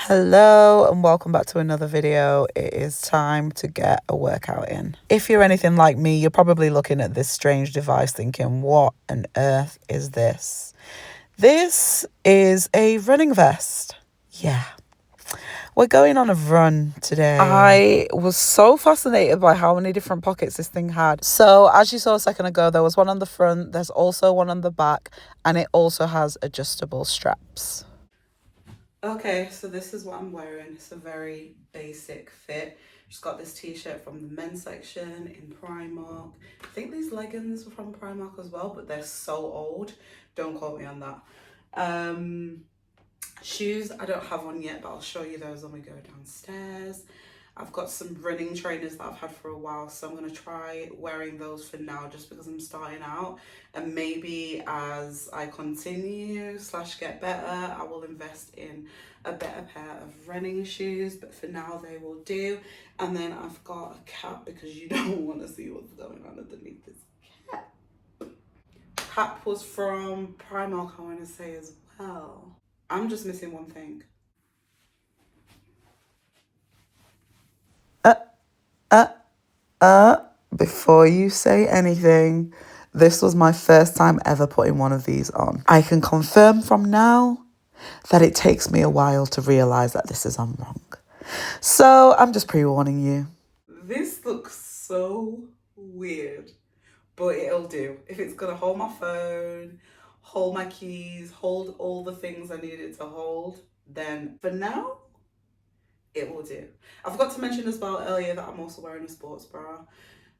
Hello and welcome back to another video. It is time to get a workout in. If you're anything like me, you're probably looking at this strange device thinking, what on earth is this? This is a running vest. Yeah. We're going on a run today. I was so fascinated by how many different pockets this thing had. So as you saw a second ago, there was one on the front, there's also one on the back, and it also has adjustable straps. Okay, so this is what I'm wearing. It's a very basic fit. Just got this t-shirt from the men's section in Primark. I think these leggings were from Primark as well, but they're so old. Don't quote me on that. Shoes, I don't have one yet, but I'll show you those when we go downstairs. I've got some running trainers that I've had for a while, so I'm going to try wearing those for now just because I'm starting out. And maybe as I continue / get better, I will invest in a better pair of running shoes. But for now, they will do. And then I've got a cap because you don't want to see what's going on underneath this cap. Cap was from Primark, I want to say as well. I'm just missing one thing. Before you say anything, this was my first time ever putting one of these on. I can confirm from now that it takes me a while to realise that this is wrong. So I'm just pre-warning you. This looks so weird, but it'll do. If it's gonna hold my phone, hold my keys, hold all the things I need it to hold, then for now, it will do. I forgot to mention as well earlier that I'm also wearing a sports bra.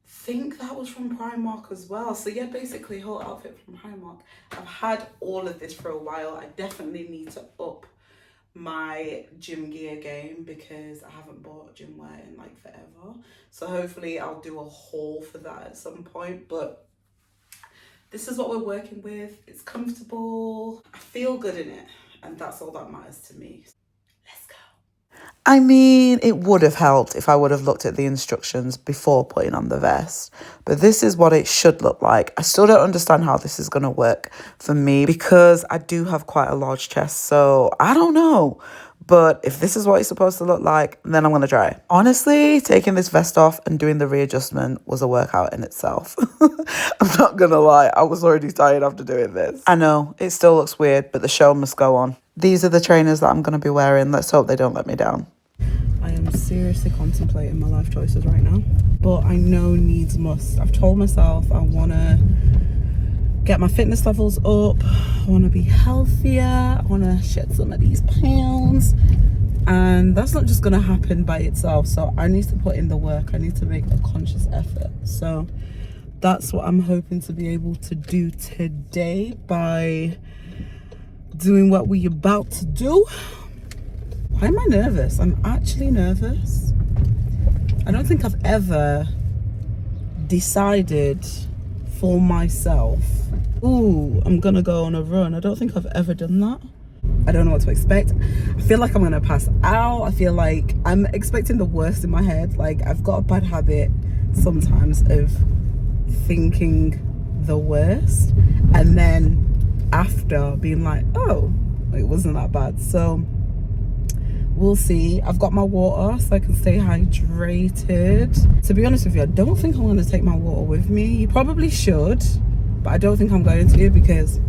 Think that was from Primark as well. So yeah, basically whole outfit from Primark. I've had all of this for a while. I definitely need to up my gym gear game because I haven't bought gym wear in like forever. So hopefully I'll do a haul for that at some point. But this is what we're working with. It's comfortable. I feel good in it. And that's all that matters to me. Let's go. I mean, it would have helped if I would have looked at the instructions before putting on the vest. But this is what it should look like. I still don't understand how this is going to work for me because I do have quite a large chest. So I don't know. But if this is what it's supposed to look like, then I'm going to try it. Honestly, taking this vest off and doing the readjustment was a workout in itself. I'm not going to lie. I was already tired after doing this. I know, it still looks weird, but the show must go on. These are the trainers that I'm going to be wearing. Let's hope they don't let me down. I am seriously contemplating my life choices right now. But I know needs must. I've told myself I want to get my fitness levels up. I want to be healthier. I want to shed some of these pounds. And that's not just going to happen by itself. So I need to put in the work. I need to make a conscious effort. So that's what I'm hoping to be able to do today by doing what we're about to do. Why am I nervous? I'm actually nervous. I don't think I've ever decided for myself, ooh, I'm gonna go on a run. I don't think I've ever done that. I don't know what to expect. I feel like I'm gonna pass out. I feel like I'm expecting the worst in my head. Like I've got a bad habit sometimes of thinking the worst and then after being like, oh, it wasn't that bad. So we'll see. I've got my water so I can stay hydrated. To be honest with you, I don't think I'm going to take my water with me. You probably should, but I don't think I'm going to because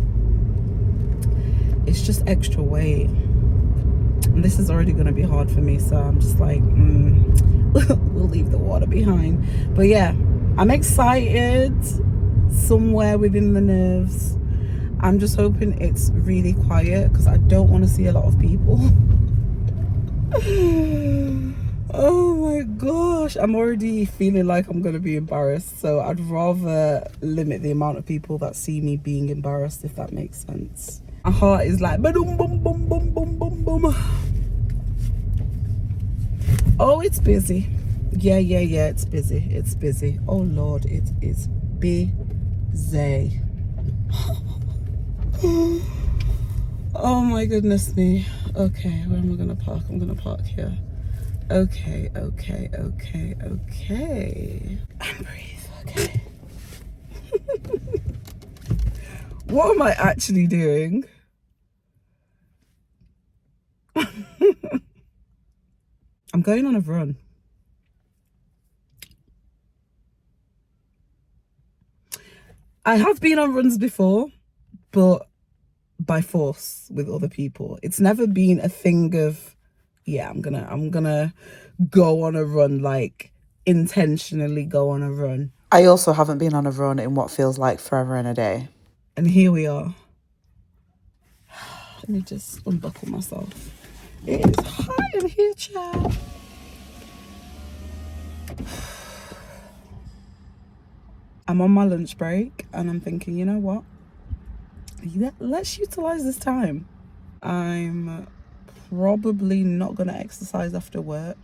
it's just extra weight. And this is already going to be hard for me, so I'm just like, we'll leave the water behind. But yeah, I'm excited somewhere within the nerves. I'm just hoping it's really quiet because I don't want to see a lot of people. Oh my gosh, I'm already feeling like I'm gonna be embarrassed, so I'd rather limit the amount of people that see me being embarrassed, if that makes sense. My heart is like boom boom boom boom boom boom boom. Oh, it's busy. Yeah, it's busy. Oh Lord, it is busy. Oh my goodness me. Okay, where am I gonna park? I'm gonna park here. Okay. And breathe, okay. What am I actually doing? I'm going on a run. I have been on runs before, but by force with other people. It's never been a thing of, yeah, I'm gonna go on a run, like intentionally go on a run. I also haven't been on a run in what feels like forever and a day. And here we are. Let me just unbuckle myself. It is hot in here, child. I'm on my lunch break and I'm thinking, you know what? Let's utilize this time. I'm probably not going to exercise after work.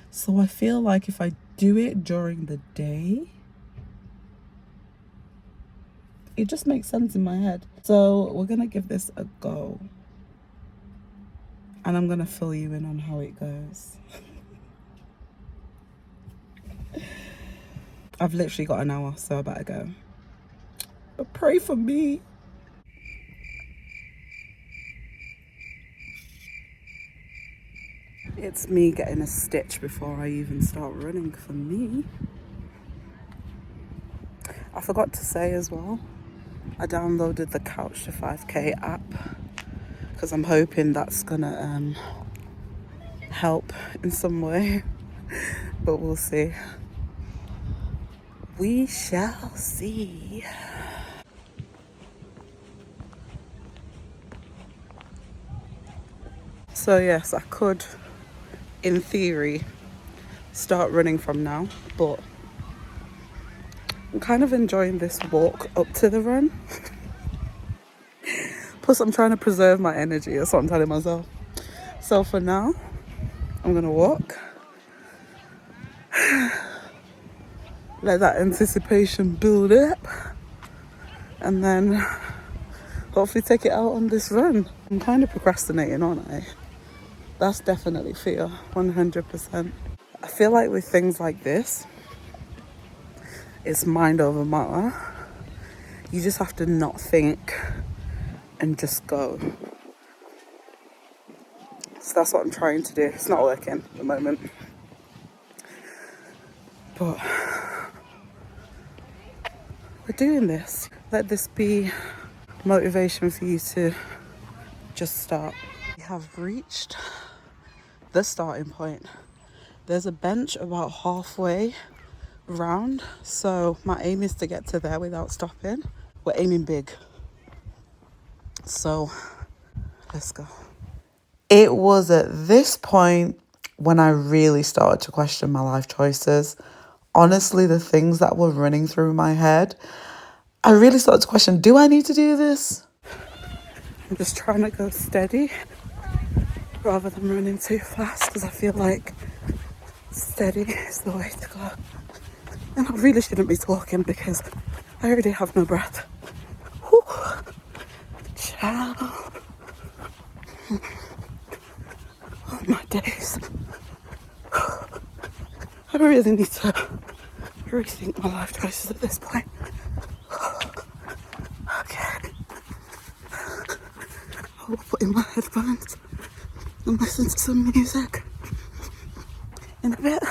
So I feel like if I do it during the day, it just makes sense in my head. So we're going to give this a go. And I'm going to fill you in on how it goes. I've literally got an hour, so I better go. But pray for me. It's me getting a stitch before I even start running for me. I forgot to say as well, I downloaded the Couch to 5K app because I'm hoping that's gonna help in some way, but we'll see. We shall see. So yes, I could, in theory, start running from now, but I'm kind of enjoying this walk up to the run. Plus I'm trying to preserve my energy, that's what I'm telling myself. So for now, I'm gonna walk. Let that anticipation build up. And then hopefully take it out on this run. I'm kind of procrastinating, aren't I? That's definitely fear, 100%. I feel like with things like this, it's mind over matter. You just have to not think and just go. So that's what I'm trying to do. It's not working at the moment. But we're doing this. Let this be motivation for you to just start. We have reached the starting point. There's a bench about halfway round, so my aim is to get to there without stopping. We're aiming big, so let's go. It was at this point when I really started to question my life choices. Honestly, the things that were running through my head, I really started to question, do I need to do this? I'm just trying to go steady rather than running too fast, because I feel like steady is the way to go. And I really shouldn't be talking because I already have no breath. Whew. Ciao. Oh my days. I really need to rethink my life choices at this point. Okay. I will put in my headphones and listen to some music in a bit,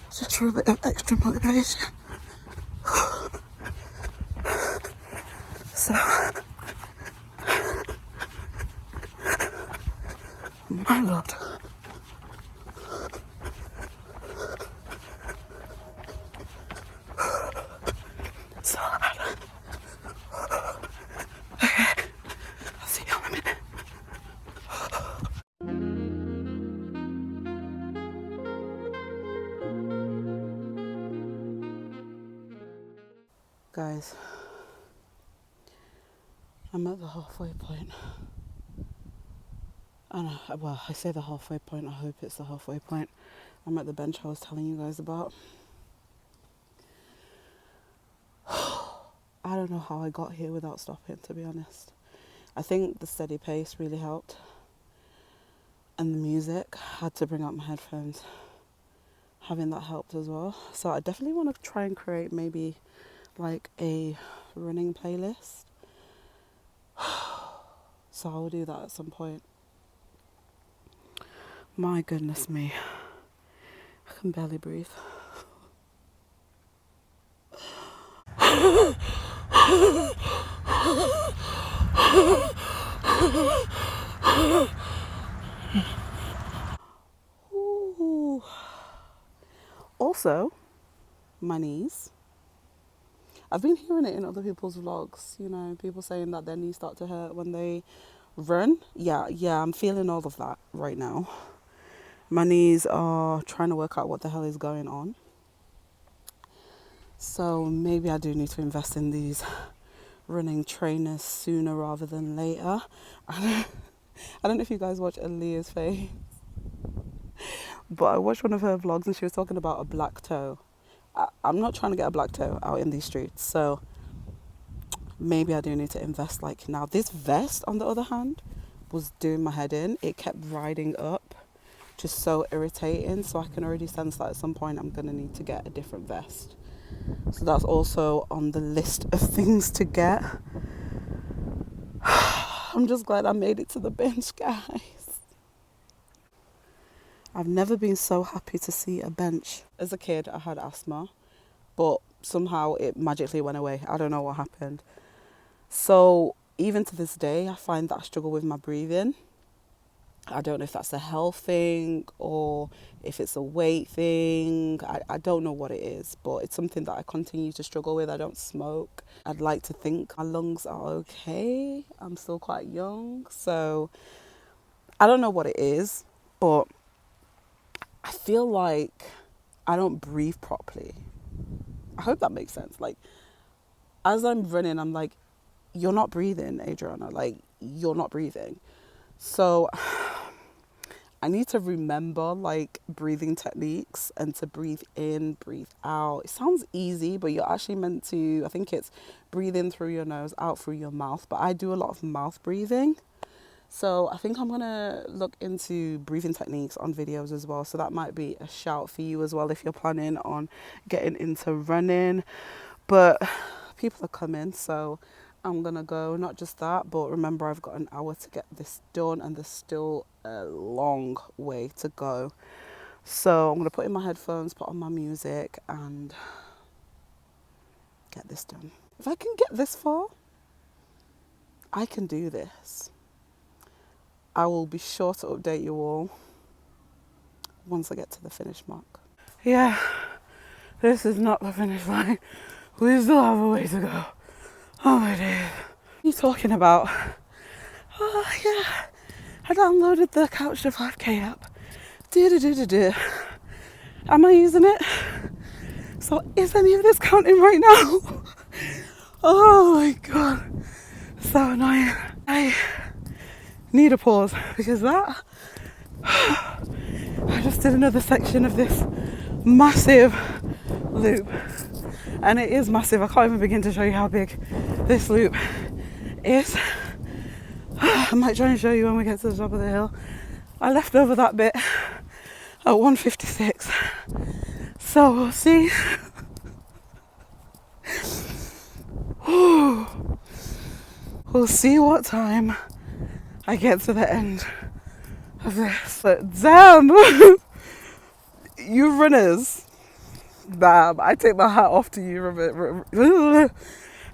just for a bit of extra motivation. So, my lord. So hard. Okay, I'll see you in a minute. Guys, I'm at the halfway point. Well, I say the halfway point, I hope it's the halfway point. I'm at the bench I was telling you guys about. I don't know how I got here without stopping, to be honest. I think the steady pace really helped. And the music, I had to bring out my headphones. Having that helped as well. So I definitely want to try and create maybe like a running playlist. So I will do that at some point. My goodness me. can barely breathe. Ooh. Also, my knees. I've been hearing it in other people's vlogs, you know, people saying that their knees start to hurt when they run. Yeah, I'm feeling all of that right now. My knees are trying to work out what the hell is going on. So maybe I do need to invest in these running trainers sooner rather than later. I don't know if you guys watch Aaliyah's face, but I watched one of her vlogs and she was talking about a black toe. I'm not trying to get a black toe out in these streets, so maybe I do need to invest like now. This vest, on the other hand, was doing my head in. It kept riding up, just so irritating. So I can already sense that at some point I'm going to need to get a different vest. So that's also on the list of things to get. I'm just glad I made it to the bench, guys. I've never been so happy to see a bench. As a kid, I had asthma, but somehow it magically went away. I don't know what happened. So even to this day, I find that I struggle with my breathing. I don't know if that's a health thing or if it's a weight thing. I don't know what it is, but it's something that I continue to struggle with. I don't smoke. I'd like to think my lungs are okay. I'm still quite young, so I don't know what it is, but I feel like I don't breathe properly. I hope that makes sense. Like, as I'm running, I'm like, you're not breathing, Adriana. Like, you're not breathing. So I need to remember like breathing techniques and to breathe in, breathe out. It sounds easy, but you're actually meant to, I think it's breathe in through your nose, out through your mouth. But I do a lot of mouth breathing. So I think I'm going to look into breathing techniques on videos as well. So that might be a shout for you as well if you're planning on getting into running. But people are coming, so I'm going to go. Not just that, but remember I've got an hour to get this done and there's still a long way to go. So I'm going to put in my headphones, put on my music and get this done. If I can get this far, I can do this. I will be sure to update you all once I get to the finish mark. Yeah, this is not the finish line. We still have a way to go. Oh my days. What are you talking about? Oh yeah, I downloaded the Couch to 5K app. Am I using it? So is any of this counting right now? Oh my god, so annoying. I need a pause because that I just did another section of this massive loop and it is massive. I can't even begin to show you how big this loop is. I might try and show you when we get to the top of the hill. I left over that bit at 1:56, so we'll see. We'll see what time I get to the end of this. But damn, you runners. Damn, I take my hat off to you.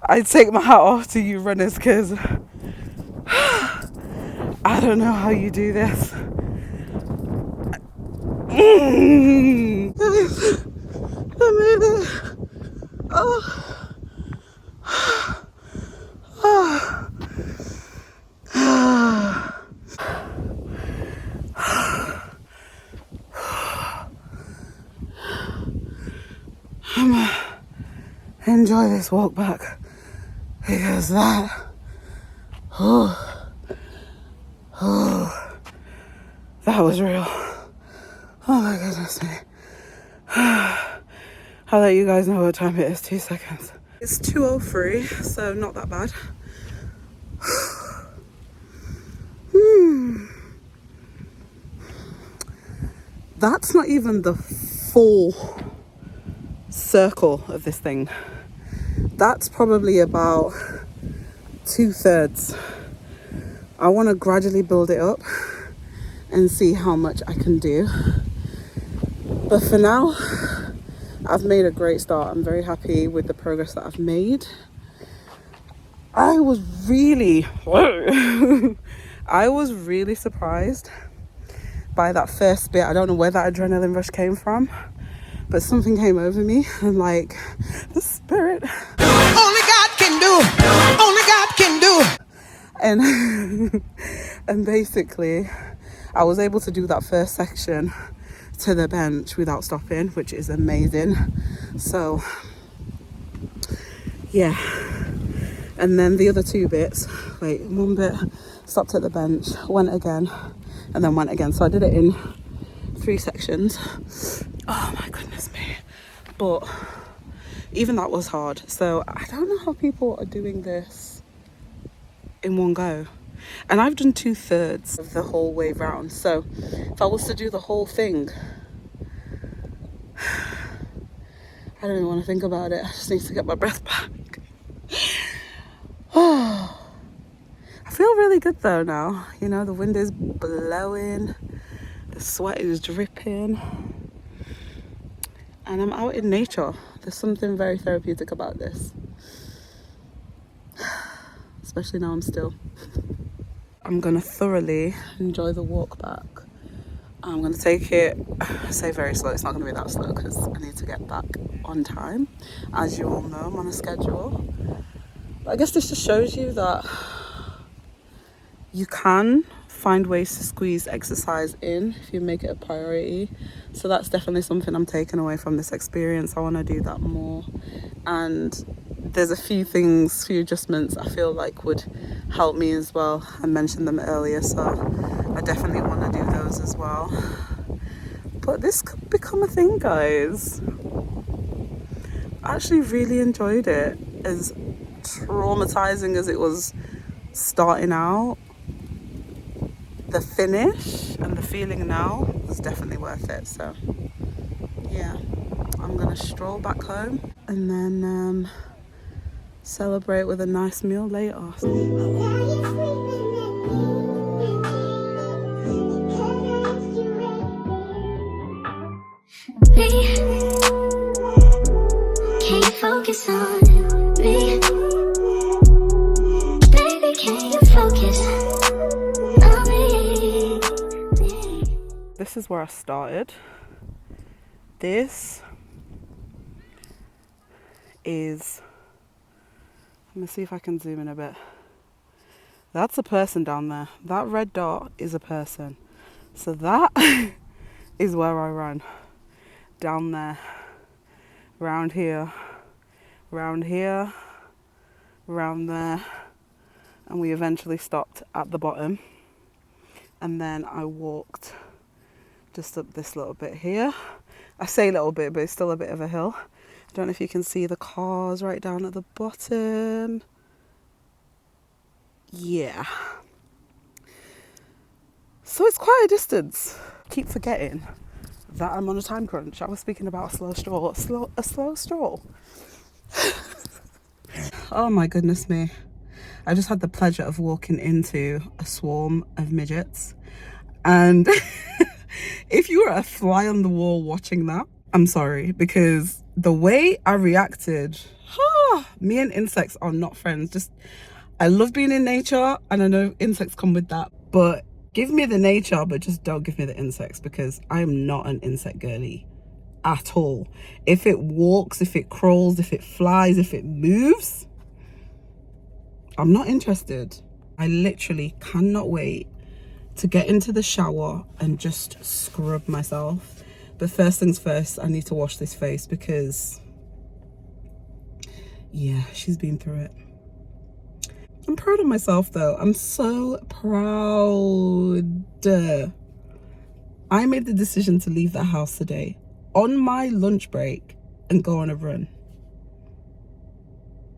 I take my hat off to you runners because I don't know how you do this. I made it. I'm gonna enjoy this walk back because that was real. Oh my goodness me. I'll let you guys know what time it is. 2 seconds. It's 2:03, so not that bad. That's not even the full circle of this thing. That's probably about 2/3. I want to gradually build it up and see how much I can do. But for now, I've made a great start. I'm very happy with the progress that I've made. I was really surprised by that first bit. I don't know where that adrenaline rush came from, but something came over me, and like the spirit. Only God can do. Only God can do. And and basically, I was able to do that first section to the bench without stopping, which is amazing. So yeah. And then the other two bits, one bit stopped at the bench, went again, and then went again. So I did it in 3 sections. Oh my goodness me. But even that was hard. So I don't know how people are doing this in one go. And I've done 2/3 of the whole way round. So if I was to do the whole thing, I don't even want to think about it. I just need to get my breath back. Oh, I feel really good though now. You know, the wind is blowing, the sweat is dripping, and I'm out in nature. There's something very therapeutic about this, especially now I'm still. I'm gonna thoroughly enjoy the walk back. I'm gonna take it, I say very slow, it's not gonna be that slow because I need to get back on time. As you all know, I'm on a schedule. But I guess this just shows you that you can find ways to squeeze exercise in if you make it a priority. So that's definitely something I'm taking away from this experience. I want to do that more. And there's a few adjustments I feel like would help me as well. I mentioned them earlier, so I definitely want to do those as well. But this could become a thing, guys. I actually really enjoyed it. As traumatizing as it was starting out, the finish and the feeling now was definitely worth it. So yeah, I'm gonna stroll back home and then celebrate with a nice meal later. Can you focus on me? Baby, can you focus on me? This is where I started. This is, let me see if I can zoom in a bit. That's a person down there. That red dot is a person. So that is where I ran. Down there, round here, round here, round there, and we eventually stopped at the bottom. And then I walked just up this little bit here. I say little bit, but it's still a bit of a hill. I don't know if you can see the cars right down at the bottom. Yeah. So it's quite a distance. Keep forgetting that I'm on a time crunch. I was speaking about a slow stroll. A slow stroll. Oh my goodness me. I just had the pleasure of walking into a swarm of midgets. And if you were a fly on the wall watching that, I'm sorry, because the way I reacted, me and insects are not friends. I love being in nature, and I know insects come with that, but give me the nature, but just don't give me the insects, because I am not an insect girly at all. If it walks, if it crawls, if it flies, if it moves, I'm not interested. I literally cannot wait to get into the shower and just scrub myself. But first things first, I need to wash this face because, yeah, she's been through it. I'm proud of myself though. I'm so proud. I made the decision to leave the house today on my lunch break and go on a run.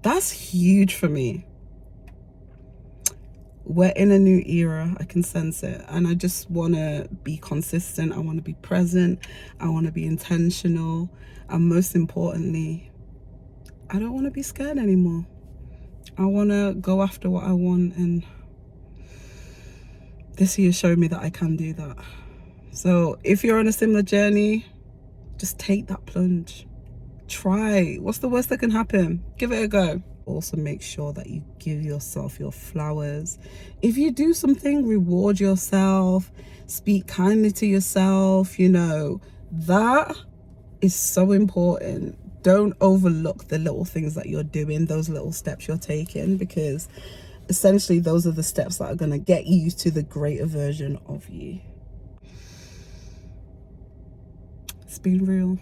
That's huge for me. We're in a new era. I can sense it. And I just want to be consistent. I want to be present. I want to be intentional. And most importantly, I don't want to be scared anymore. I want to go after what I want. And this year showed me that I can do that. So if you're on a similar journey, Just take that plunge. Try. What's the worst that can happen? Give it a go. Also make sure that you give yourself your flowers. If you do something, reward yourself, speak kindly to yourself, you know, that is so important. Don't overlook the little things that you're doing, those little steps you're taking, because essentially those are the steps that are going to get you to the greater version of you. It's been real.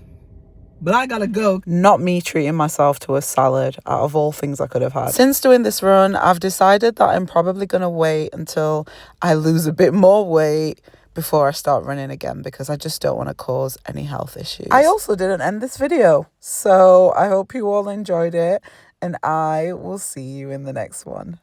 But I gotta go. Not me treating myself to a salad out of all things I could have had. Since doing this run, I've decided that I'm probably going to wait until I lose a bit more weight before I start running again, because I just don't want to cause any health issues. I also didn't end this video, so I hope you all enjoyed it, and I will see you in the next one.